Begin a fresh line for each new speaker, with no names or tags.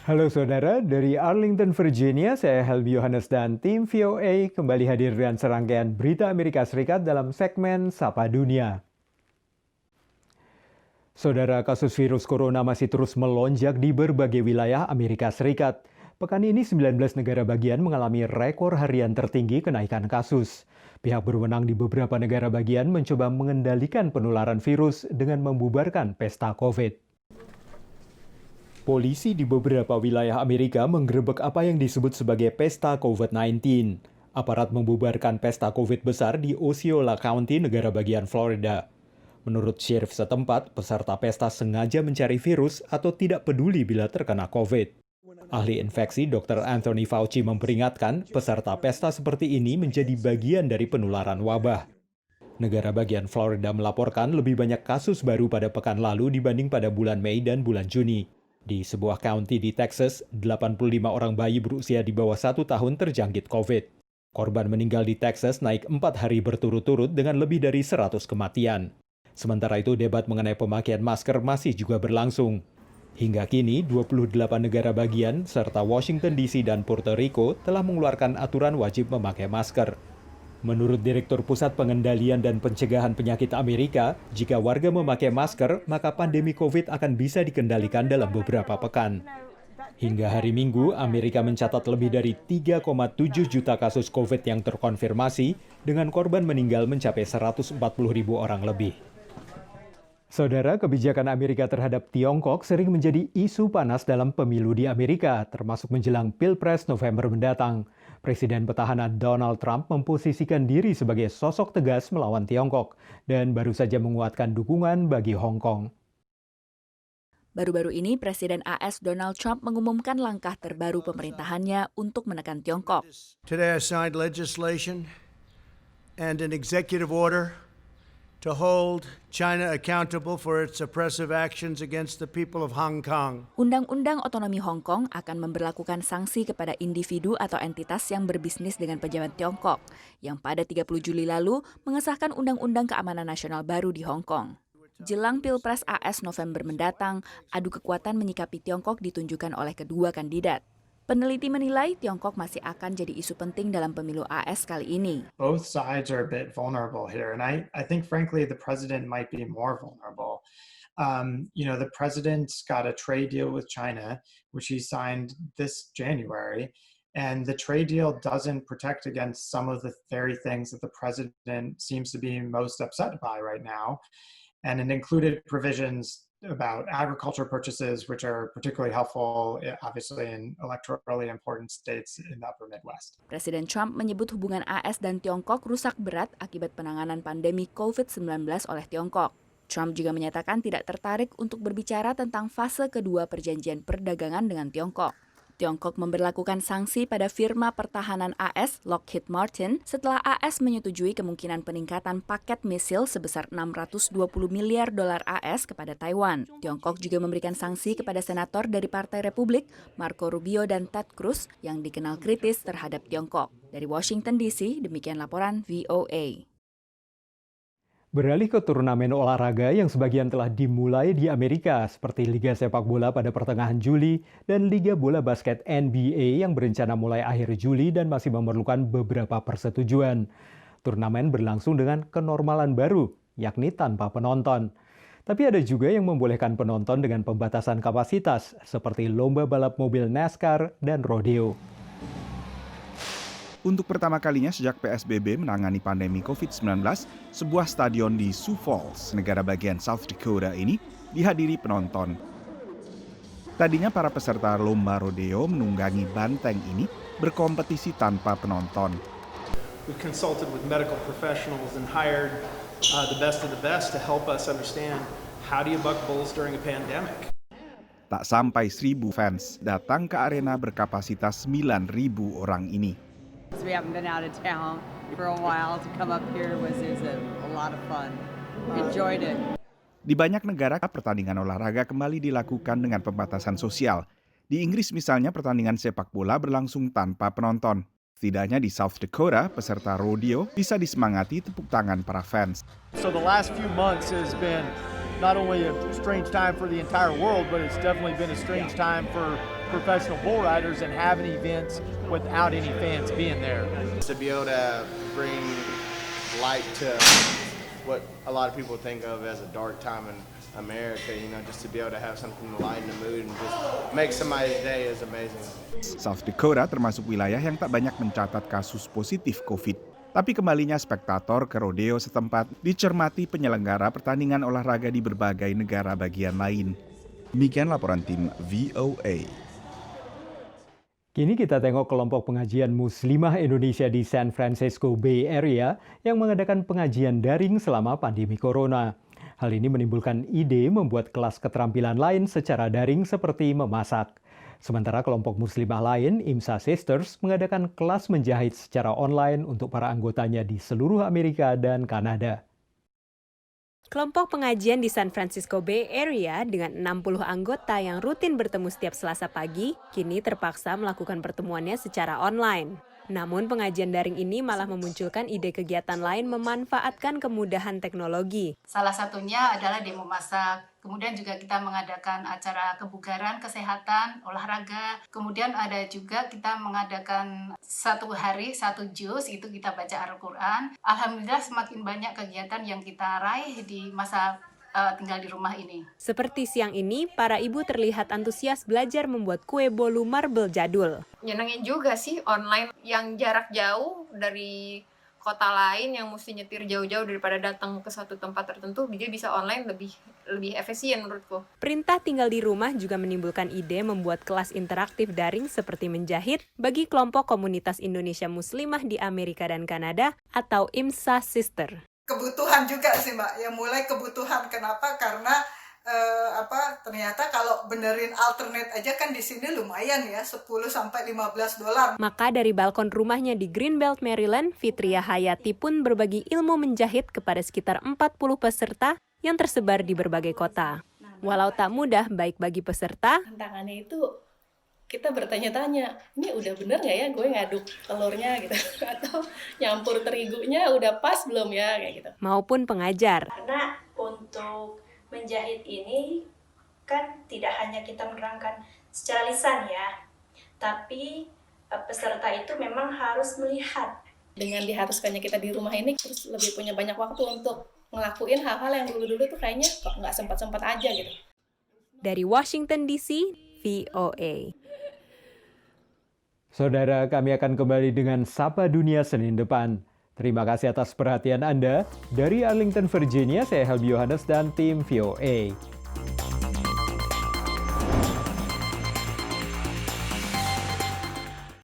Halo saudara, dari Arlington, Virginia, saya Helmi Yohanes dan tim VOA kembali hadir dengan serangkaian berita Amerika Serikat dalam segmen Sapa Dunia. Saudara, kasus virus corona masih terus melonjak di berbagai wilayah Amerika Serikat. Pekan ini 19 negara bagian mengalami rekor harian tertinggi kenaikan kasus. Pihak berwenang di beberapa negara bagian mencoba mengendalikan penularan virus dengan membubarkan pesta COVID. Polisi di beberapa wilayah Amerika menggerebek apa yang disebut sebagai pesta COVID-19. Aparat membubarkan pesta COVID besar di Osceola County, negara bagian Florida. Menurut sheriff setempat, peserta pesta sengaja mencari virus atau tidak peduli bila terkena COVID. Ahli infeksi Dr. Anthony Fauci memperingatkan peserta pesta seperti ini menjadi bagian dari penularan wabah. Negara bagian Florida melaporkan lebih banyak kasus baru pada pekan lalu dibanding pada bulan Mei dan bulan Juni. Di sebuah county di Texas, 85 orang bayi berusia di bawah 1 tahun terjangkit COVID. Korban meninggal di Texas naik 4 hari berturut-turut dengan lebih dari 100 kematian. Sementara itu, debat mengenai pemakaian masker masih juga berlangsung. Hingga kini, 28 negara bagian serta Washington DC dan Puerto Rico telah mengeluarkan aturan wajib memakai masker. Menurut Direktur Pusat Pengendalian dan Pencegahan Penyakit Amerika, jika warga memakai masker, maka pandemi COVID akan bisa dikendalikan dalam beberapa pekan. Hingga hari Minggu, Amerika mencatat lebih dari 3,7 juta kasus COVID yang terkonfirmasi, dengan korban meninggal mencapai 140 ribu orang lebih. Saudara, kebijakan Amerika terhadap Tiongkok sering menjadi isu panas dalam pemilu di Amerika, termasuk menjelang Pilpres November mendatang. Presiden petahana Donald Trump memposisikan diri sebagai sosok tegas melawan Tiongkok dan baru saja menguatkan dukungan bagi Hong Kong.
Baru-baru ini, Presiden AS Donald Trump mengumumkan langkah terbaru pemerintahannya untuk menekan Tiongkok.
Today I signed legislation and an executive order to hold China accountable for its oppressive actions against the people of Hong Kong.
Undang-Undang Otonomi Hong Kong akan memberlakukan sanksi kepada individu atau entitas yang berbisnis dengan pejabat Tiongkok, yang pada 30 Juli lalu mengesahkan Undang-Undang Keamanan Nasional baru di Hong Kong. Jelang Pilpres AS November mendatang, adu kekuatan menyikapi Tiongkok ditunjukkan oleh kedua kandidat. Peneliti menilai Tiongkok masih akan jadi isu penting dalam pemilu AS kali ini.
Both sides are a bit vulnerable here, and I think frankly the president might be more vulnerable. The president's got a trade deal with China, which he signed this January, and the trade deal doesn't protect against some of the very things that the president seems to be most upset by right now, and it included provisions about agriculture purchases, which are particularly helpful, obviously, in electorally important states in the upper Midwest.
Presiden Trump menyebut hubungan AS dan Tiongkok rusak berat akibat penanganan pandemi COVID-19 oleh Tiongkok. Trump juga menyatakan tidak tertarik untuk berbicara tentang fase kedua perjanjian perdagangan dengan Tiongkok. Tiongkok memberlakukan sanksi pada firma pertahanan AS Lockheed Martin setelah AS menyetujui kemungkinan peningkatan paket misil sebesar 620 miliar dolar AS kepada Taiwan. Tiongkok juga memberikan sanksi kepada senator dari Partai Republik, Marco Rubio dan Ted Cruz, yang dikenal kritis terhadap Tiongkok. Dari Washington DC, demikian laporan VOA.
Beralih ke turnamen olahraga yang sebagian telah dimulai di Amerika, seperti Liga Sepak Bola pada pertengahan Juli dan Liga Bola Basket NBA yang berencana mulai akhir Juli dan masih memerlukan beberapa persetujuan. Turnamen berlangsung dengan kenormalan baru, yakni tanpa penonton. Tapi ada juga yang membolehkan penonton dengan pembatasan kapasitas, seperti lomba balap mobil NASCAR dan rodeo.
Untuk pertama kalinya sejak PSBB menangani pandemi COVID-19, sebuah stadion di Sioux Falls, negara bagian South Dakota ini dihadiri penonton. Tadinya para peserta lomba rodeo menunggangi banteng ini berkompetisi tanpa penonton.
We consulted with medical professionals and hired the best of the best to help us understand how do you buck bulls during a pandemic.
Tak sampai 1.000 fans datang ke arena berkapasitas 9.000 orang ini.
We haven't been out of town for a while. To come up here was a lot of fun. Enjoyed it.
Di banyak negara, pertandingan olahraga kembali dilakukan dengan pembatasan sosial. Di Inggris misalnya, pertandingan sepak bola berlangsung tanpa penonton. Setidaknya di South Dakota, peserta rodeo bisa disemangati tepuk tangan para fans.
So the last few months has been not only a strange time for the entire world, but it's definitely been a strange time for
professional bull riders and having events without any fans being there.
To be able to bring light to what a lot of people think of as a dark time in America, just to be able to have something to lighten the mood and just make somebody's day is amazing.
South Dakota termasuk wilayah yang tak banyak mencatat kasus positif COVID. Tapi kembalinya spektator ke rodeo setempat dicermati penyelenggara pertandingan olahraga di berbagai negara bagian lain. Demikian laporan tim VOA.
Kini kita tengok kelompok pengajian Muslimah Indonesia di San Francisco Bay Area yang mengadakan pengajian daring selama pandemi Corona. Hal ini menimbulkan ide membuat kelas keterampilan lain secara daring seperti memasak. Sementara kelompok muslimah lain, IMSA Sisters, mengadakan kelas menjahit secara online untuk para anggotanya di seluruh Amerika dan Kanada.
Kelompok pengajian di San Francisco Bay Area dengan 60 anggota yang rutin bertemu setiap Selasa pagi, kini terpaksa melakukan pertemuannya secara online. Namun pengajian daring ini malah memunculkan ide kegiatan lain memanfaatkan kemudahan teknologi.
Salah satunya adalah demo masak. Kemudian juga kita mengadakan acara kebugaran, kesehatan, olahraga. Kemudian ada juga kita mengadakan 1 hari 1 juz, itu kita baca Al-Quran. Alhamdulillah semakin banyak kegiatan yang kita raih di masa tinggal di rumah ini.
Seperti siang ini, para ibu terlihat antusias belajar membuat kue bolu marble jadul.
Nyenengin juga sih online yang jarak jauh dari kota lain yang mesti nyetir jauh-jauh daripada datang ke suatu tempat tertentu, dia bisa online lebih efisien menurutku.
Perintah tinggal di rumah juga menimbulkan ide membuat kelas interaktif daring seperti menjahit bagi kelompok komunitas Indonesia Muslimah di Amerika dan Kanada atau IMSA Sister.
Kebutuhan juga sih Mbak, yang mulai kebutuhan. Kenapa? Karena ternyata kalau benerin alternate aja kan di sini lumayan ya, 10-15 dolar.
Maka dari balkon rumahnya di Greenbelt, Maryland, Fitria Hayati pun berbagi ilmu menjahit kepada sekitar 40 peserta yang tersebar di berbagai kota. Walau tak mudah baik bagi peserta,
tantangannya itu kita bertanya-tanya, ini udah bener nggak ya gue ngaduk telurnya gitu, atau nyampur terigunya udah pas belum ya, kayak gitu.
Maupun pengajar.
Karena untuk menjahit ini kan tidak hanya kita menerangkan secara lisan ya, tapi peserta itu memang harus melihat.
Dengan diharuskannya kita di rumah ini, terus lebih punya banyak waktu untuk ngelakuin hal-hal yang dulu-dulu tuh kayaknya kok nggak sempat-sempat aja gitu.
Dari Washington DC, VOA.
Saudara, kami akan kembali dengan Sapa Dunia Senin depan. Terima kasih atas perhatian Anda. Dari Arlington, Virginia, saya Helby Yohanes dan tim VOA.